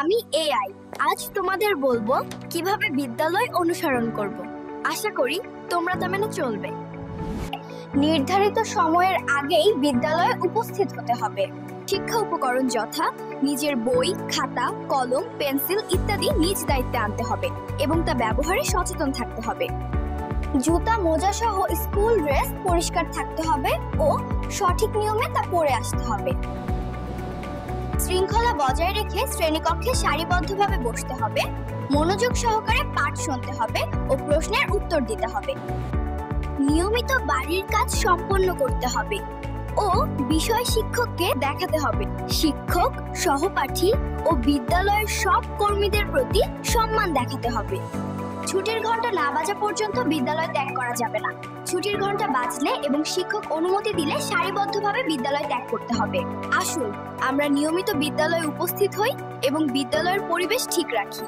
আমি এআই। আজ তোমাদের বলবো কিভাবে বিদ্যালয় অনুসরণ করব। আশা করি তোমরা তা মেনে চলবে। নির্ধারিত সময়ের আগেই বিদ্যালয়ে উপস্থিত হতে হবে। শিক্ষা উপকরণ যথা নিজের বই, খাতা, কলম, পেন্সিল ইত্যাদি নিজ দায়িত্বে আনতে হবে এবং তা ব্যবহারে সচেতন থাকতে হবে। জুতা, মোজা সহ স্কুল ড্রেস পরিষ্কার থাকতে হবে ও সঠিক নিয়মে তা পরে আসতে হবে। শৃঙ্খলা বজায় রেখে শ্রেণীকক্ষে সারিবদ্ধভাবে বসতে হবে। মনোযোগ সহকারে পাঠ শুনতে হবে ও প্রশ্নের উত্তর দিতে হবে। নিয়মিত বাড়ির কাজ সম্পন্ন করতে হবে ও বিষয় শিক্ষককে দেখাতে হবে। শিক্ষক, সহপাঠী ও বিদ্যালয়ের সব কর্মীদের প্রতি সম্মান দেখাতে হবে। ছুটির ঘন্টা না বাজা পর্যন্ত বিদ্যালয় ত্যাগ করা যাবে না। ছুটির ঘন্টা বাজলে এবং শিক্ষক অনুমতি দিলে সারিবদ্ধভাবে বিদ্যালয় ত্যাগ করতে হবে। আসুন আমরা নিয়মিত বিদ্যালয়ে উপস্থিত হই এবং বিদ্যালয়ের পরিবেশ ঠিক রাখি।